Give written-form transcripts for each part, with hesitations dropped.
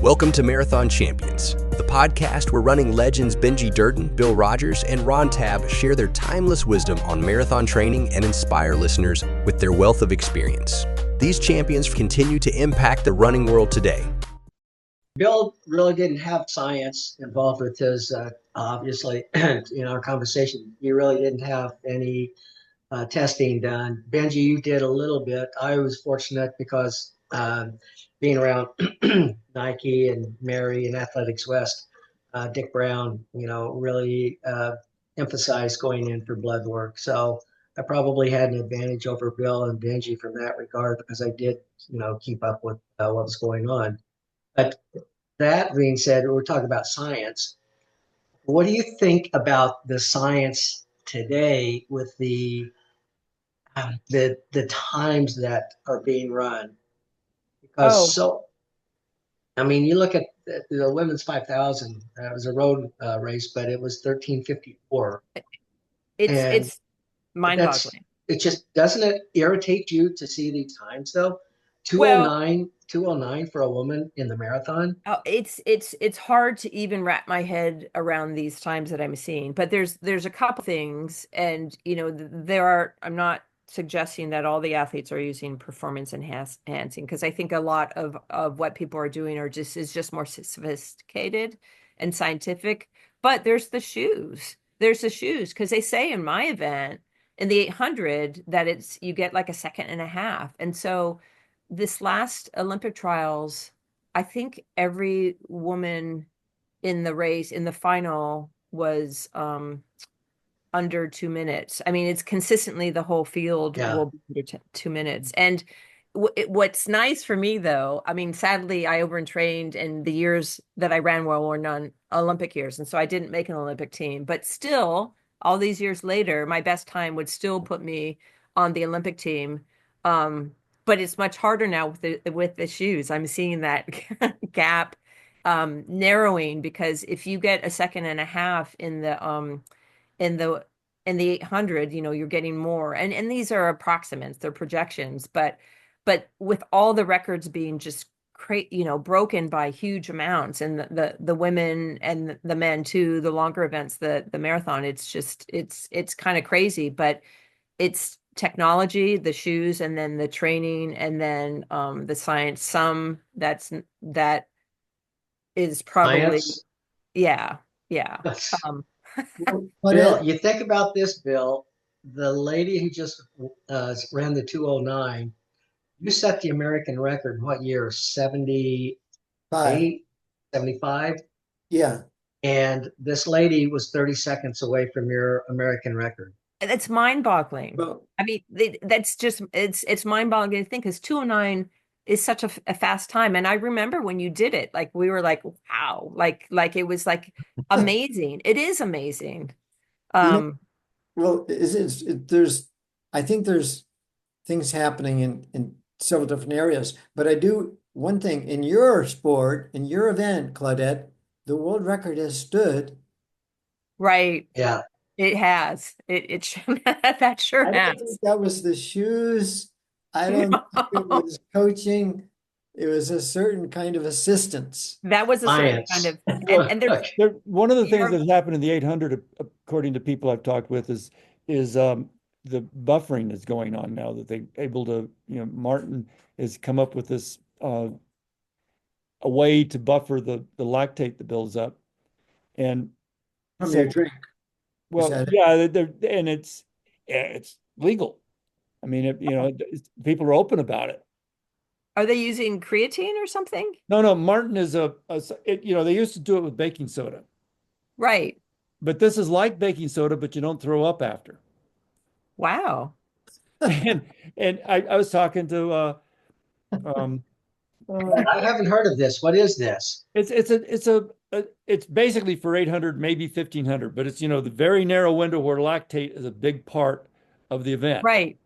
Welcome to Marathon Champions, the podcast where running legends Benji Durden, Bill Rogers, and Ron Tabb share their timeless wisdom on marathon training and inspire listeners with their wealth of experience. These champions continue to impact the running world today. Bill really didn't have science involved with his, obviously, in our conversation. You really didn't have any testing done. Benji, you did a little bit. I was fortunate because being around Nike and Mary and Athletics West, Dick Brown, really emphasized going in for blood work. So I probably had an advantage over Bill and Benji from that regard because I did, keep up with what was going on. But that being said, we're talking about science. What do you think about the science today with the times that are being run? Because you look at the women's 5,000. It was a road race, but it was 13:54, and It's mind-boggling. It just doesn't it irritate you to see these times though? Well, 209 for a woman in the marathon. it's hard to even wrap my head around these times that I'm seeing. But there's a couple things, and I'm not suggesting that all the athletes are using performance enhancing, because I think a lot of what people are doing is just more sophisticated and scientific. But there's the shoes. There's the shoes, because they say in my event in the 800 that you get like a second and a half. And so this last Olympic trials, I think every woman in the race in the final was under 2 minutes. I mean, it's consistently the whole field will be under 2 minutes. And what's nice for me, though, I mean, sadly, I overtrained, and the years that I ran well were non-Olympic years. And so I didn't make an Olympic team. But still, all these years later, my best time would still put me on the Olympic team. But it's much harder now with the shoes. I'm seeing that gap narrowing, because if you get a second and a half in the 800, you're getting more. And these are approximates, they're projections, but with all the records being just broken by huge amounts, and the women and the men too, the longer events, the marathon, it's kind of crazy. But it's technology, the shoes, and then the training, and then the science. That is probably Science? yeah. Bill, you think about this, Bill, the lady who just ran the 209, you set the American record, what year? 78, 75? Yeah. And this lady was 30 seconds away from your American record. That's mind-boggling. Well, I mean, that's just it's mind-boggling to think, because 209 is such a fast time. And I remember when you did it, like we were like, wow, like it was like amazing. It is amazing. well, I think there's things happening in several different areas, but I do one thing in your sport, in your event, Claudette, the world record has stood. Right. Yeah. It has. It that sure I don't think has. that was the shoes. I don't think it was coaching. It was a certain kind of assistance. That was a certain Science. kind of, and there's One of the things You're- that happened in the 800, according to people I've talked with, is the buffering that's going on now, that they're able to, Martin has come up with this a way to buffer the lactate that builds up. And From so, your drink. well, that it? yeah, and it's legal. I mean, people are open about it. Are they using creatine or something? No, Martin is they used to do it with baking soda, Right. but this is like baking soda, but you don't throw up after. Wow. And I was talking to I haven't heard of this. What is this? it's basically for 800, maybe 1500, but it's the very narrow window where lactate is a big part of the event. Right.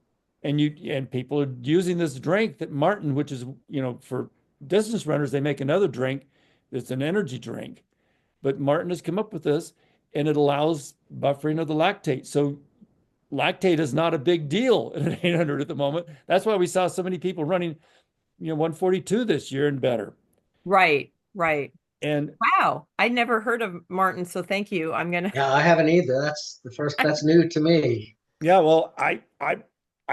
And people are using this drink that Martin, which is for distance runners, they make another drink that's an energy drink, but Martin has come up with this, and it allows buffering of the lactate. So lactate is not a big deal at an 800 at the moment. That's why we saw so many people running 142 this year and better. Right. Right. And Wow. I never heard of Martin, so thank you. I'm gonna Yeah, I haven't either. That's new to me. yeah, well, I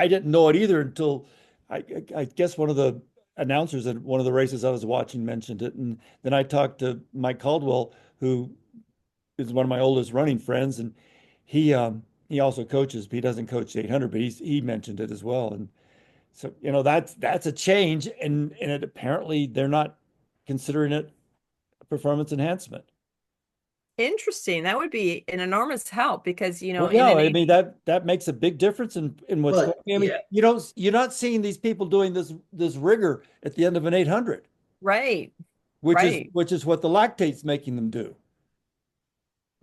didn't know it either until I guess one of the announcers at one of the races I was watching mentioned it, and then I talked to Mike Caldwell, who is one of my oldest running friends, and he also coaches, but he doesn't coach the 800, but he mentioned it as well, and so that's a change, and it apparently they're not considering it a performance enhancement. Interesting. That would be an enormous help because, Well, in yeah, an I eight, mean that makes a big difference in what's Well, going on. I mean, yeah, you're not seeing these people doing this rigor at the end of an 800, right, which is right. which is what the lactate's making them do.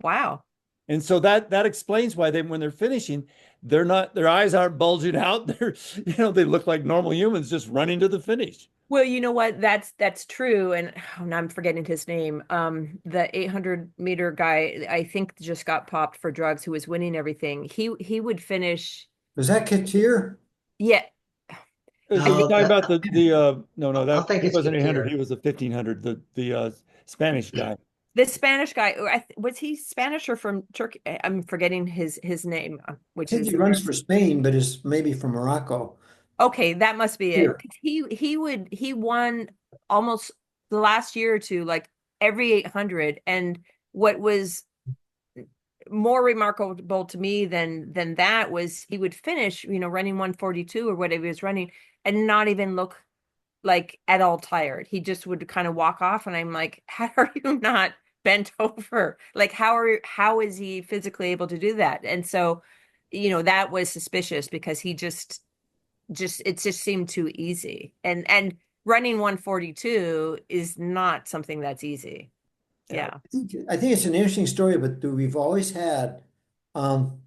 Wow. And so that explains why when they're finishing, their eyes aren't bulging out. They look like normal humans just running to the finish. Well, you know what? That's true. And oh, now I'm forgetting his name. The 800-meter guy, I think just got popped for drugs, who was winning everything. He would finish. Was that Katir? Yeah, Are I you think no, talking about the no, I that think he it's wasn't 800, Katir. he was a 1500, the Spanish guy. the Spanish guy, was he Spanish or from Turkey? I'm forgetting his name, I which think is he runs for Spain, but is maybe from Morocco. okay. That must be it. Here. 'Cause he won almost the last year or two, like every 800. And what was more remarkable to me than that was he would finish, running 142 or whatever he was running, and not even look like at all tired. He just would kind of walk off, and I'm like, how are you not bent over? Like, how is he physically able to do that? And so, that was suspicious because he it just seemed too easy. And running 142 is not something that's easy. Yeah. Yeah. I think it's an interesting story, but we've always had um,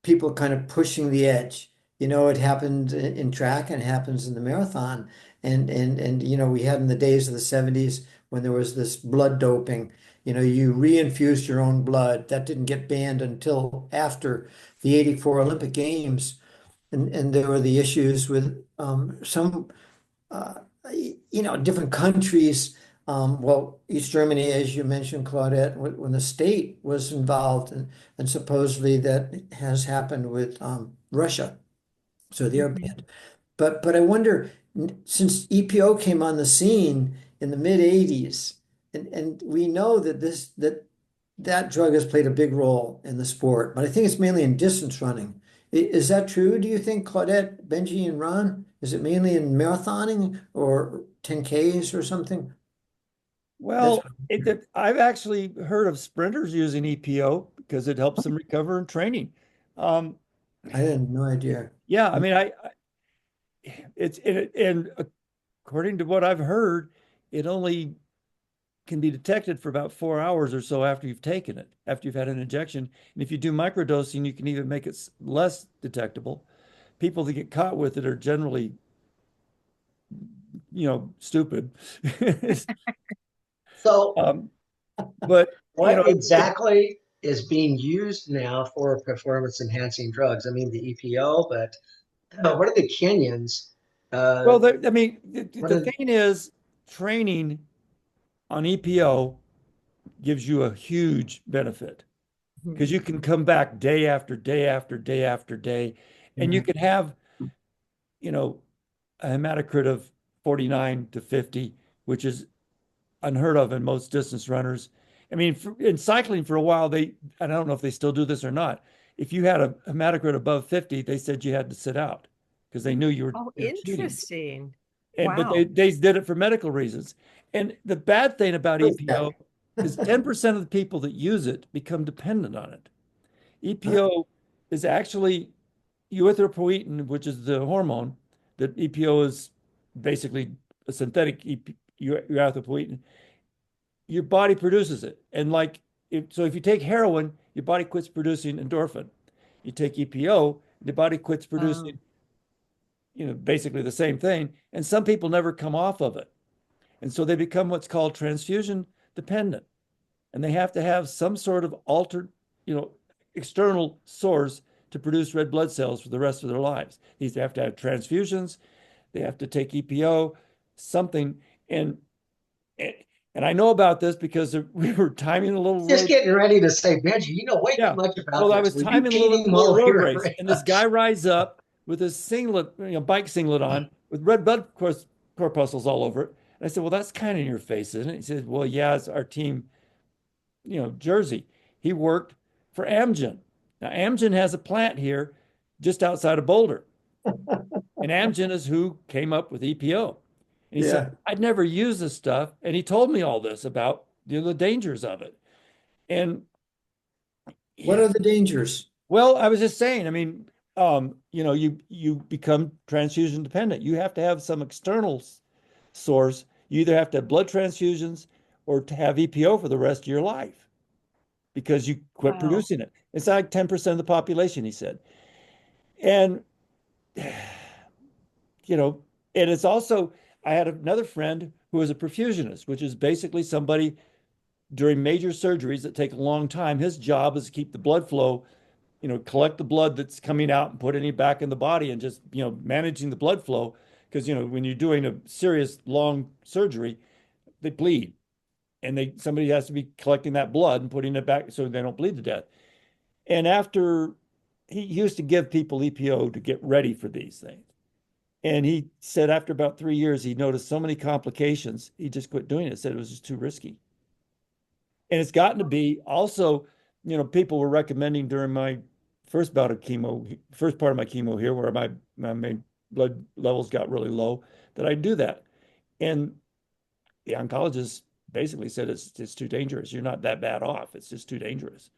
people kind of pushing the edge. It happened in track and happens in the marathon. And we had in the days of the 70s when there was this blood doping, you reinfused your own blood. That didn't get banned until after the 84 Olympic Games. And there were the issues with some uh, different countries. Well, East Germany, as you mentioned, Claudette, when the state was involved, and supposedly that has happened with Russia, so they're Mhm. banned. But I wonder, since EPO came on the scene in the mid '80s, and we know that drug has played a big role in the sport, but I think it's mainly in distance running. Is that true? Do you think, Claudette, Benji, and Ron? Is it mainly in marathoning or 10Ks or something? That's Well, I've actually heard of sprinters using EPO because it helps them recover in training. Um, I had no idea. yeah, I mean, and according to what I've heard, it only can be detected for about 4 hours or so after you've taken it, after you've had an injection. And if you do microdosing, you can even make it less detectable. People that get caught with it are generally, stupid. So, Um, but what it exactly is being used now for performance enhancing drugs? I mean, the EPO, but what are the Kenyans? well, Uh, I mean, what the are thing is, training on EPO gives you a huge benefit because you can come back day after day after day after day, and you Mhm. can have, you know, a hematocrit of 49 to 50, which is unheard of in most distance runners. I mean, in cycling for a while, I don't know if they still do this or not. If you had a hematocrit above 50, they said you had to sit out because they knew Oh, you're cheating. interesting. But they Wow. they did it for medical reasons. And the bad thing about What is that? EPO is 10% of the people that use it become dependent on it. EPO is actually erythropoietin, which is the hormone that EPO is basically a synthetic erythropoietin. Your body produces it. And so if you take heroin, your body quits producing endorphin. You take EPO, the body quits Oh, producing, basically the same thing. And some people never come off of it. And so they become what's called transfusion dependent. And they have to have some sort of altered, you know, external source to produce red blood cells for the rest of their lives. They have to have transfusions, they have to take EPO, something. And And I know about this because we were timing a little Just road. getting ready to say, Benji, you know way Yeah. too much about Well, I this. was Were you timing a little cheating while you road were race, and this guy rides up with his singlet, bike singlet on with red blood corpuscles all over it. And I said, "Well, that's kind of in your face, isn't it?" He said, "Well, yeah, it's our team, jersey." He worked for Amgen. Now, Amgen has a plant here just outside of Boulder. And Amgen is who came up with EPO. And he Yeah. said, "I'd never used this stuff." And he told me all this about the dangers of it. And What are the dangers? well, I was just saying, I mean, you become transfusion dependent. You have to have some external source. You either have to have blood transfusions or to have EPO for the rest of your life because you quit Wow. producing it. It's like 10% of the population, he said. And, you know, and it's also, I had another friend who was a perfusionist, which is basically somebody during major surgeries that take a long time. His job is to keep the blood flow, collect the blood that's coming out and put any back in the body and just, managing the blood flow. Because, when you're doing a serious long surgery, they bleed and somebody has to be collecting that blood and putting it back so they don't bleed to death. And after he used to give people EPO to get ready for these things. And he said after about 3 years, he noticed so many complications, he just quit doing it, said it was just too risky. And it's gotten to be also, people were recommending during my first bout of chemo, first part of my chemo here, where my blood levels got really low, that I do that. And the oncologist basically said it's too dangerous. You're not that bad off. It's just too dangerous.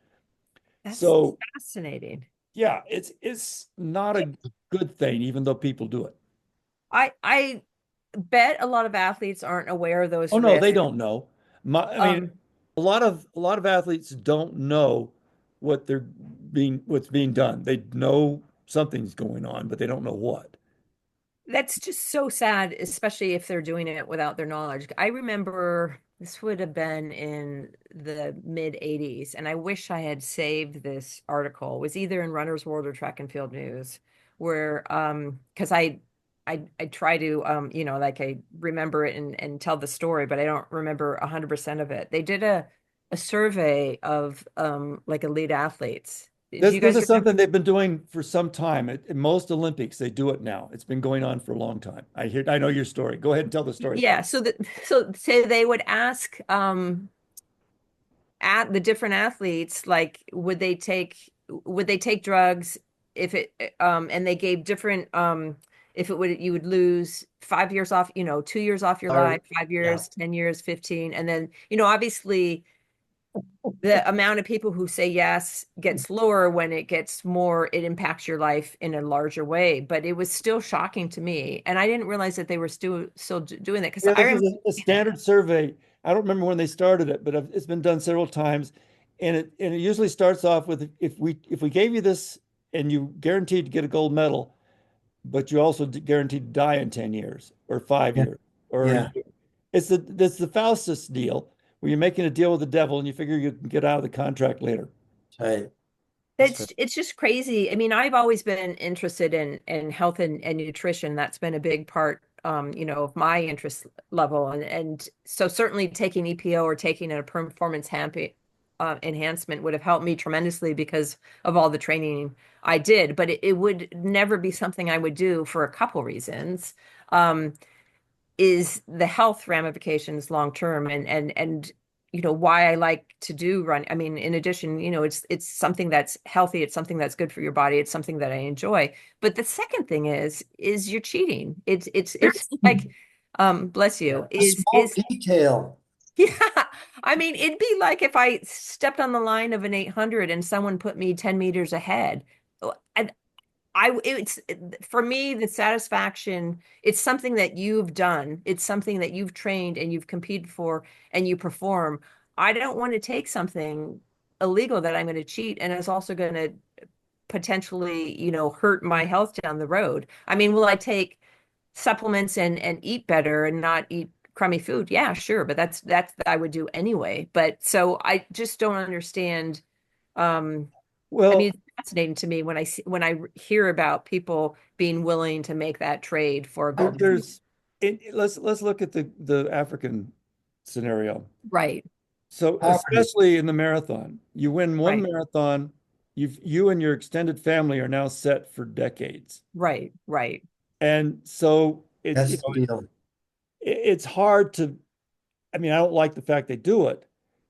That's So fascinating. yeah, it's not a good thing, even though people do it. I bet a lot of athletes aren't aware of those Oh no, they risks. don't know. I mean, a lot of athletes don't know what's being done. They know something's going on, but they don't know what. That's just so sad, especially if they're doing it without their knowledge. I remember this would have been in the mid 80s, and I wish I had saved this article. It was either in Runner's World or Track and Field News, where because I try to like I remember it and tell the story, but I don't remember 100% of it. They did a survey of like elite athletes. Do This you this guys is something they've been doing for some time. At most Olympics, they do it now. It's been going on for a long time. I know your story. Go ahead and tell the story. Yeah, so say they would ask at the different athletes like would they take drugs if it and they gave different if it would you would lose 5 years off, 2 years off your Or, life, five yeah. years, 10 years, 15, and then obviously the amount of people who say yes gets lower when it gets more, it impacts your life in a larger way. But it was still shocking to me. And I didn't realize that they were still doing that because Yeah, I this remember is a standard survey. I don't remember when they started it, but it's been done several times. And it usually starts off with if we gave you this and you guaranteed to get a gold medal, but you also guaranteed to die in 10 years or 5 Yeah. years or a Yeah. year. It's the Faustus deal where you're making a deal with the devil and you figure you can get out of the contract later. Right. That's right. it's just crazy. I mean, I've always been interested in health and nutrition. That's been a big part of my interest level. And so certainly taking EPO or taking a performance enhancement would have helped me tremendously because of all the training I did, but it would never be something I would do for a couple reasons. Is the health ramifications long term and why I like to do run. I mean, in addition, it's something that's healthy, it's something that's good for your body, it's something that I enjoy. But the second thing is you're cheating. It's like bless Yeah. you, A small is detail. yeah. I mean, it'd be like if I stepped on the line of an 800 and someone put me 10 meters ahead. And it's for me, the satisfaction, it's something that you've done. It's something that you've trained and you've competed for and you perform. I don't want to take something illegal that I'm going to cheat and it's also going to potentially, hurt my health down the road. I mean, will I take supplements and eat better and not eat crummy food? Yeah, sure, but that's I would do anyway. But so I just don't understand. I mean, Well, it's fascinating to me when I hear about people being willing to make that trade for a gold medal. let's look at the African scenario. Right. So Poverty. especially in the marathon, you win one Right. marathon, you and your extended family are now set for decades. Right. Right. And so That's the deal. it's hard to, I mean, I don't like the fact they do it,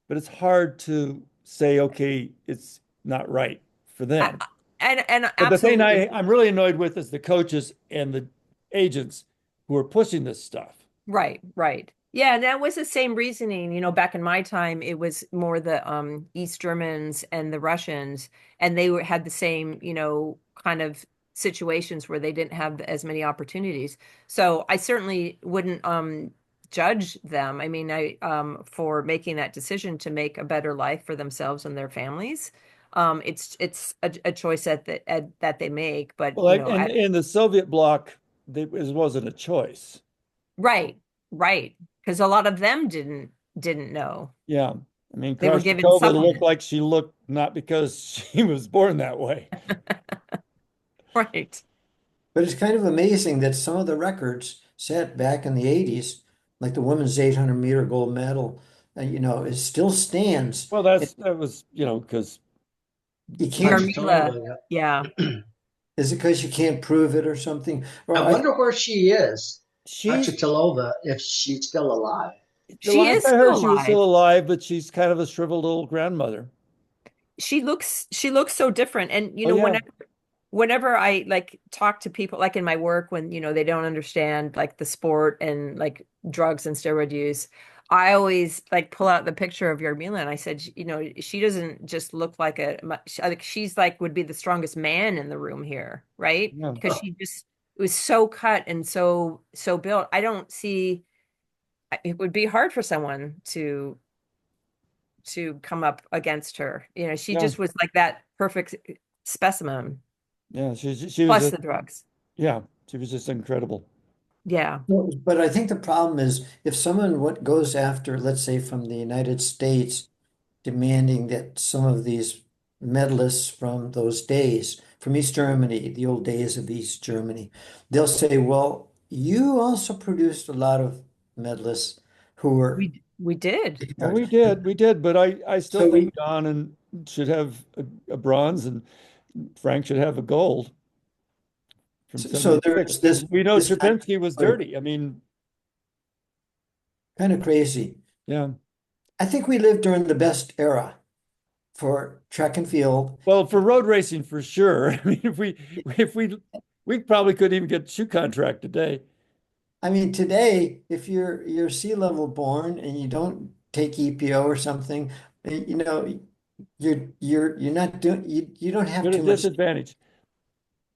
but it's hard to say, okay, it's not right for I, them. and But the thing absolutely. I'm really annoyed with is the coaches and the agents who are pushing this stuff. Right, right. Yeah, and that was the same reasoning. Back in my time, it was more the East Germans and the Russians, and had the same, kind of situations where they didn't have as many opportunities. So I certainly wouldn't judge them. I mean, I for making that decision to make a better life for themselves and their families. It's a choice that they make, but Well, in the Soviet bloc, it wasn't a choice. right, right. Because a lot of them didn't know. Yeah. I mean, They were given Krasnikova looked supplements. like she looked not because she was born that way. Right. But it's kind of amazing that some of the records set back in the 80s, like the women's 800-meter gold medal, it still stands. Well, that was, because You can't, Yarmila. Yeah. is it because you can't prove it or something? I Or wonder where she is, she's Achatilova, if she's still alive. the She last is I still heard she was alive. still alive, but she's kind of a shriveled old grandmother. She looks so different. And Oh yeah. whenever I like talk to people like in my work when they don't understand like the sport and like drugs and steroid use, I always like pull out the picture of Yarmila and I said, she doesn't just look like like she's like would be the strongest man in the room here, right? Yeah. Because she just was so cut and so built. I don't see it would be hard for someone to come up against her. She Yeah. just was like that perfect specimen Yeah. She was plus just, the drugs. yeah, she was just incredible. Yeah. but I think the problem is if someone what goes after, let's say from the United States, demanding that some of these medalists from those days, from East Germany, the old days of East Germany, they'll say, well, you also produced a lot of medalists who were We did. Well, we did, but I still so think Don and should have a bronze and Frank should have a gold from so 76. there's this We know this kind Sierpinski was of dirty. I mean, kind of crazy. yeah. I think we lived during the best era for track and field. Well, for road racing, for sure. I mean, we probably couldn't even get a shoe contract today. I mean, today, if you're sea level born and you don't take EPO or something, you're not doing you don't have You're at a too much, disadvantage.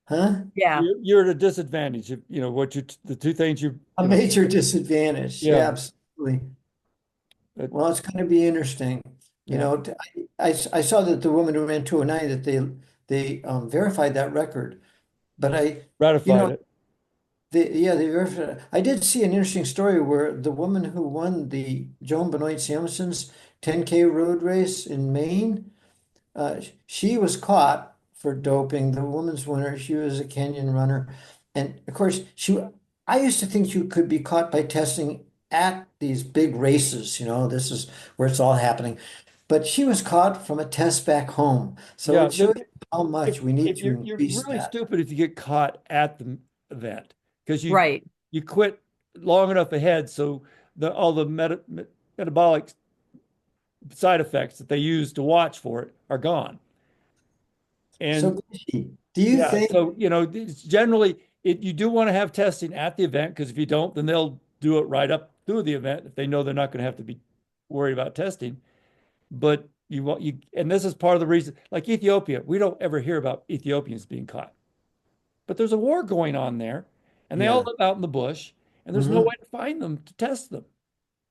huh? Yeah. You're at a disadvantage if the two things A major disadvantage. Yeah, yeah. absolutely. But Well, it's going to be interesting. You yeah, know, I saw that the woman who ran 209 that they verified that record, but you ratified know, it. they verified it. I did see an interesting story where the woman who won the Joan Benoit Samuelson's 10K road race in Maine, she was caught for doping. The woman's winner, she was a Kenyan runner, and of course, I used to think you could be caught by testing at these big races. This is where it's all happening. But she was caught from a test back home, so Yeah, it shows you how much we need if to you're increase really that. stupid if you get caught at the event because Right. you quit long enough ahead, so all the metabolic side effects that they use to watch for it are gone. And So, Benji, do you yeah, think so it's generally you do want to have testing at the event because if you don't, then they'll do it right up through the event if they know they're not going to have to be worried about testing. But and this is part of the reason, like Ethiopia, we don't ever hear about Ethiopians being caught. But there's a war going on there, and they all Yeah. live out in the bush, and there's no Hmm. way to find them to test them.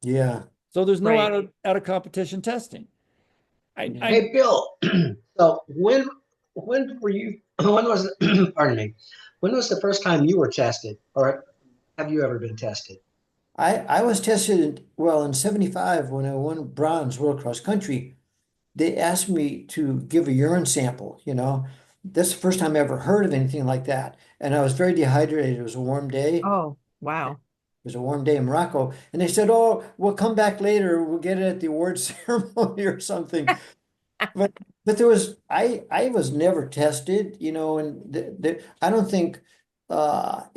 Yeah. So there's no Right. out of competition testing. Yeah. I Hey, Bill. So when were you? When was it? Pardon me. When was the first time you were tested, or have you ever been tested? I was tested, well, in 75 when I won bronze world cross country. They asked me to give a urine sample. That's the first time I ever heard of anything like that. And I was very dehydrated. It was a warm day. Oh, wow. was a warm day in Morocco, and they said, "Oh, we'll come back later. We'll get it at the awards ceremony or something." But I was never tested, and I don't think that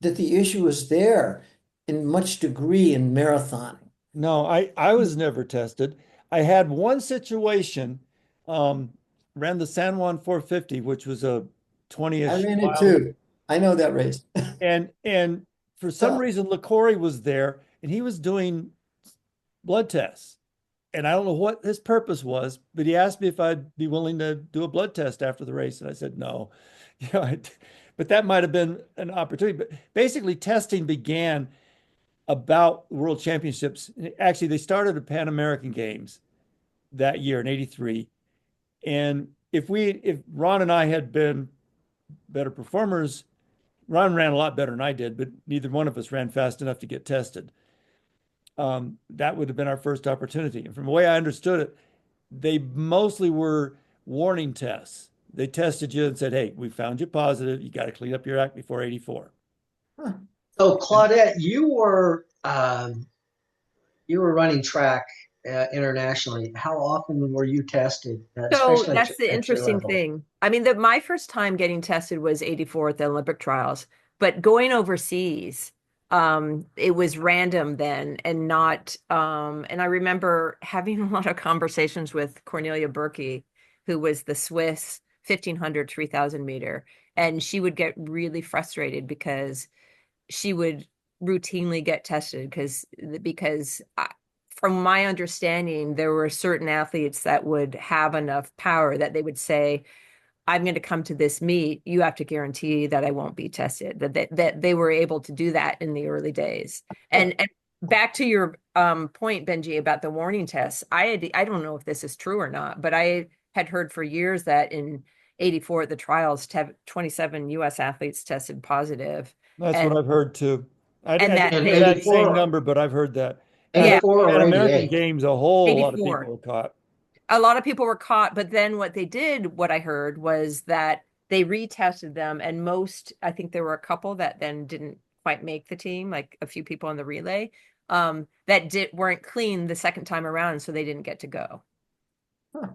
the issue is there in much degree in marathoning. No, I was never tested. I had one situation, um, ran the San Juan 450, which was a I 20-ish ran it mile. too. I know that race. And for some reason, LaCory was there and he was doing blood tests. And I don't know what his purpose was, but he asked me if I'd be willing to do a blood test after the race. And I said, no. But that might have been an opportunity. But basically, testing began about World Championships. Actually, they started at Pan American Games that year in '83. And if Ron and I had been better performers, Ron ran a lot better than I did, but neither one of us ran fast enough to get tested. That would have been our first opportunity. And from the way I understood it, they mostly were warning tests. They tested you and said, hey, we found you positive. You got to clean up your act before '84. Huh. So Claudette, you were running track internationally. How often were you tested, So especially that's the at your interesting level? thing. I mean, my first time getting tested was '84 at the Olympic trials, but going overseas, it was random then and not, and I remember having a lot of conversations with Cornelia Berkey, who was the Swiss 1500, 3000 meter, and she would get really frustrated because she would routinely get tested because from my understanding, there were certain athletes that would have enough power that they would say, I'm going to come to this meet. You have to guarantee that I won't be tested. That they were able to do that in the early days. And back to your point, Benji, about the warning tests. I don't know if this is true or not, but I had heard for years that in '84 at the trials, 27 U.S. athletes tested positive. That's what And I've heard too. I and that didn't In hear they, that same 84, number, but I've heard that. yeah, 84 Pan or American 88? Games, a whole lot of 84. people were caught. A lot of people were caught, but then what they did, what I heard was that they retested them, and I think there were a couple that then didn't quite make the team, like a few people in the relay, that weren't clean the second time around, so they didn't get to go. Huh.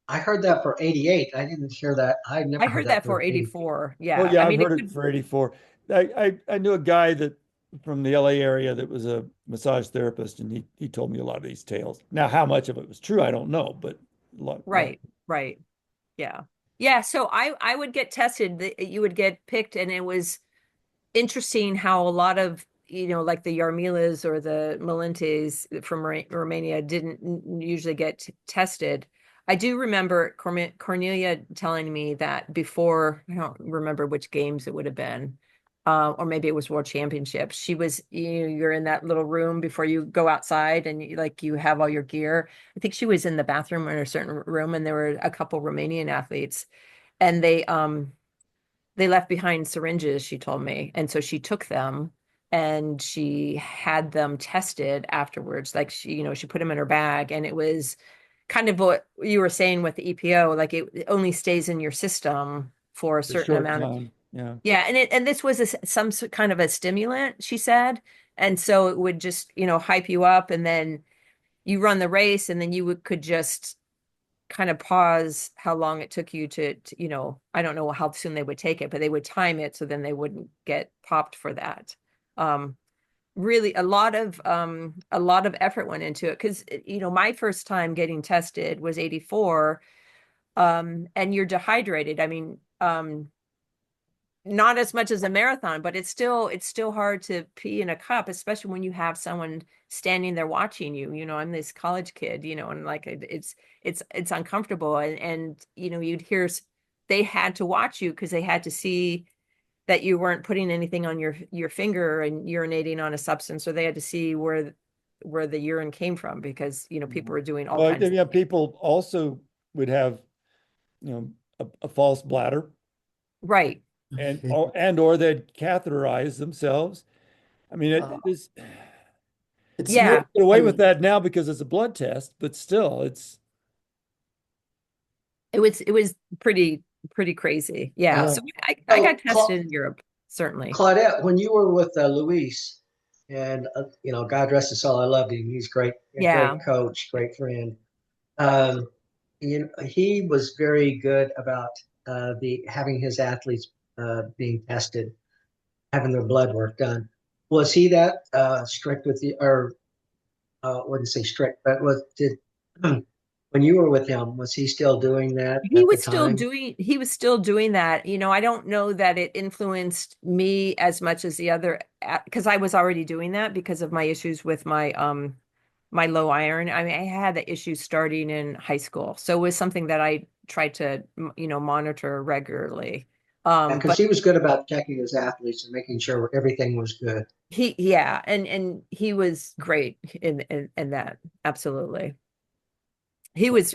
I heard that for 88. I didn't hear that. I never I heard heard that that for for 80. '84. Oh Yeah, yeah, I I've mean, heard it for '84. I knew a guy that from the LA area that was a massage therapist, and he told me a lot of these tales. Now, how much of it was true, I don't know, but a lot. right. Yeah. Yeah, so I would get tested, you would get picked, and it was interesting how a lot of, like the Yarmilas or the Melentes from Romania didn't usually get tested. I do remember Cornelia telling me that before, I don't remember which games it would have been, or maybe it was World Championships. She was, you're in that little room before you go outside and you have all your gear. I think she was in the bathroom in a certain room, and there were a couple Romanian athletes, and they left behind syringes, she told me. And so she took them and she had them tested afterwards. Like she put them in her bag, and it was kind of what you were saying with the EPO, like it only stays in your system for a A certain short amount of, time. Yeah. yeah. And this was some kind of a stimulant, she said. And so it would just, hype you up, and then you run the race, and then could just kind of pause how long it took you to, I don't know how soon they would take it, but they would time it so then they wouldn't get popped for that. Um, Really a lot of effort went into it because, my first time getting tested was '84, and you're dehydrated. I mean, not as much as a marathon, but it's still hard to pee in a cup, especially when you have someone standing there watching you. I'm this college kid, and like it's uncomfortable, and you'd hear they had to watch you because they had to see that you weren't putting anything on your finger and urinating on a substance, or they had to see where the urine came from because people were doing all Well, kinds of yeah, things. people also would have, a false bladder, Right. or they'd catheterize themselves. I mean, Uh, you Yeah. get away with that now because it's a blood test, but still, it's It was pretty crazy. Yeah. Yeah. So I So, got tested in Europe. certainly. Claudette, when you were with Luis, and God rest his soul, I loved him. He's great, a great Yeah. coach, great friend. Um, he was very good about the having his athletes being tested, having their blood work done. Was he that strict with you, or wouldn't say strict, but when you were with him, was he still doing that at the time? He was still doing that. I don't know that it influenced me as much as the other, because I was already doing that because of my issues with my low iron. I mean, I had the issues starting in high school. So it was something that I tried to, monitor regularly. Because But he was good about checking his athletes and making sure everything was good. yeah, and he was great in that. Absolutely. He was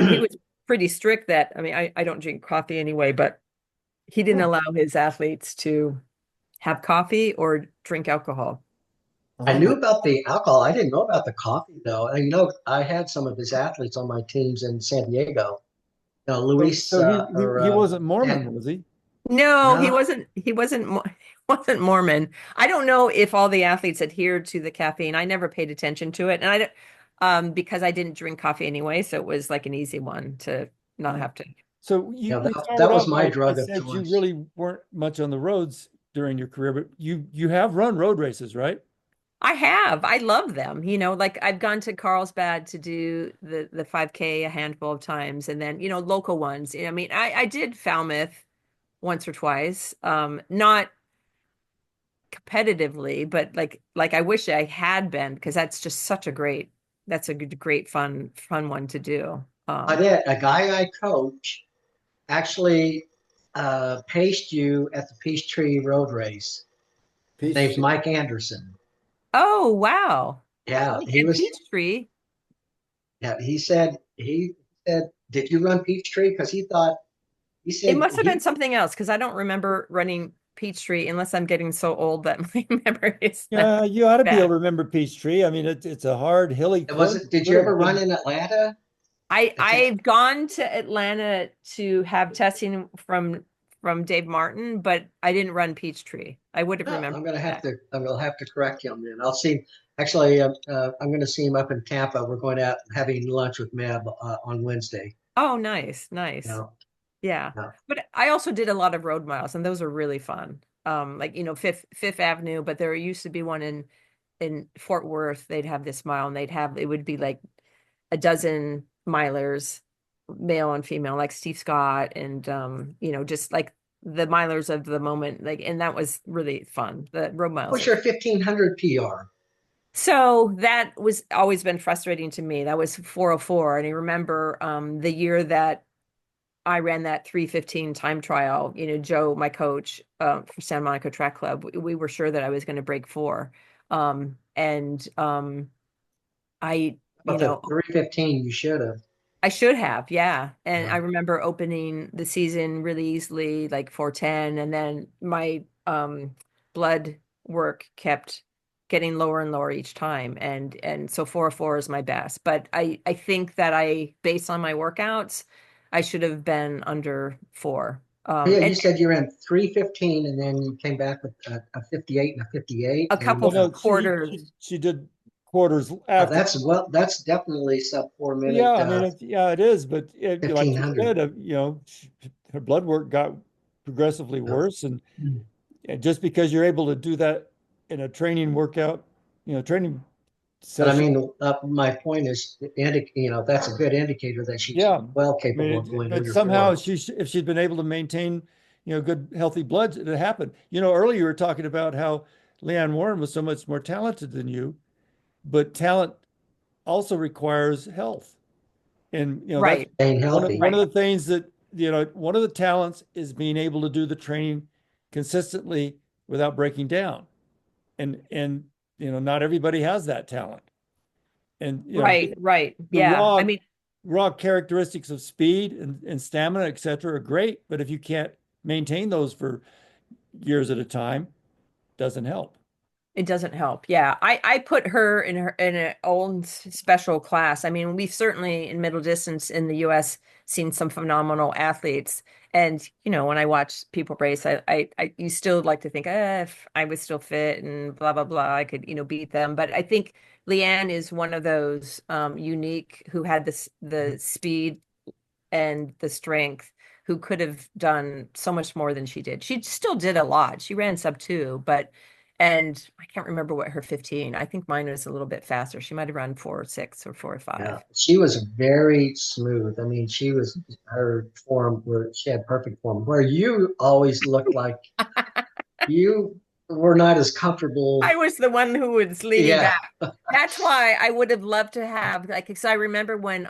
pretty strict that, I mean, I don't drink coffee anyway, but he didn't allow his athletes to have coffee or drink alcohol. I Oh, knew about the alcohol. I didn't know about the coffee though. I had some of his athletes on my teams in San Diego. So, Luis so or he wasn't Mormon, Dan, was he? No, he no, wasn't. He wasn't Mormon. I don't know if all the athletes adhered to the caffeine. I never paid attention to it, and I don't, because I didn't drink coffee anyway, so it was like an easy one to not have to. So you that, started that was out my by drug of said you choice. really weren't much on the roads during your career, but you have run road races, right? I have. I love them. Like I've gone to Carlsbad to do the 5K a handful of times, and then local ones. I mean, I did Falmouth once or twice. Not competitively, but like I wish I had been, because that's a good, great fun one to do. I did. A guy I coach actually paced you at the Peachtree Road Race. His name's Peachtree. Mike Anderson. Oh, wow. Yeah, Like he at was. Peachtree. Yeah, he said, "Did you run Peachtree?" Because he It said must have been he something else, because I don't remember running Peachtree unless I'm getting so old that my memory is that Yeah, you ought to be able bad. to remember Peachtree. I mean, it's a hard, hilly it was. course, Did you really ever run good. in Atlanta? It's a, I've gone to Atlanta to have testing from Dave Martin, but I didn't run Peachtree. I would have no, remembered that. I'm gonna have to correct him then. I'll see. Actually, I'm gonna see him up in Tampa. We're going out having lunch with Meb on Wednesday. Oh, nice, nice. Now, Yeah. now, But I also did a lot of road miles, and those are really fun. Like, Fifth Avenue, but there used to be one in Fort Worth. They'd have this mile, and it would be like a dozen milers, male and female, like Steve Scott, and just like the milers of the moment, like, and that was really fun. The road miles what's are your fun. 1500 PR? So that was always been frustrating to me. That was 404. And I remember the year that I ran that 3:15 time trial, Joe, my coach for Santa Monica Track Club, we were sure that I was going to break four. And I, you But the know, 315, you should have. I should have, yeah. And I Yeah. remember opening the season really easily, like 410, and then my blood work kept getting lower and lower each time. And so 404 is my best. But I think that based on my workouts, I should have been under four. Yeah, you And said you ran 315 and then you came back with a 58 and a 58. a And couple Well, no, quarters. she did quarters after. that's definitely sub 4 minute Yeah, I mean, yeah, it is, but like you 1500. said, her blood work got progressively No. worse, and just because you're able to do that in a training workout, training But I session, mean, my point is, that's a good indicator that she's yeah. well I mean, capable of going but under somehow four. if she'd been able to maintain, good healthy blood, it happened. Earlier you were talking about how Leanne Warren was so much more talented than you, but talent also requires health. And that's Right, Staying healthy. one of right. the things that one of the talents is being able to do the training consistently without breaking down. And not everybody has that talent. And Right, right. the Yeah. I mean, raw characteristics of speed and stamina, et cetera, are great, but if you can't maintain those for years at a time, doesn't help. It doesn't help. Yeah. I put her in an own special class. I mean, we've certainly in middle distance in the US seen some phenomenal athletes. And, you know, when I watch people race, you still like to think, if I was still fit and blah, blah, blah, I could, you know, beat them. But I think Leanne is one of those unique who had the speed and the strength who could have done so much more than she did. She still did a lot. She ran sub 2, and I can't remember what her 15. I think mine was a little bit faster. She might have run 4:06 or 4:05. Yeah, she was very smooth. I mean, her form where she had perfect form. Where you always looked like you were not as comfortable. I was the one who was leaning Yeah. back. That's why I would have loved to have, like, because I remember when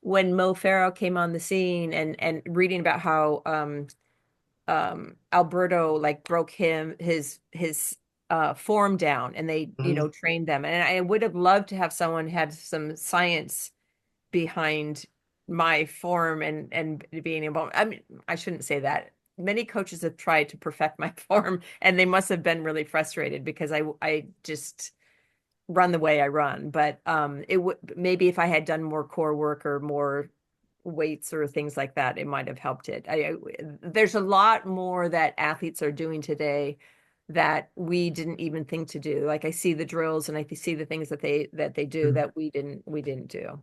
Mo Farah came on the scene and reading about how Alberto like broke his form down, and they, you know, trained them. And I would have loved to have someone had some science behind my form and being able, I mean, I shouldn't say that. Many coaches have tried to perfect my form, and they must have been really frustrated because I just run the way I run. But it would, maybe if I had done more core work or more weights or things like that, it might have helped it. There's a lot more that athletes are doing today that we didn't even think to do. Like I see the drills and I see the things that they do that we didn't do.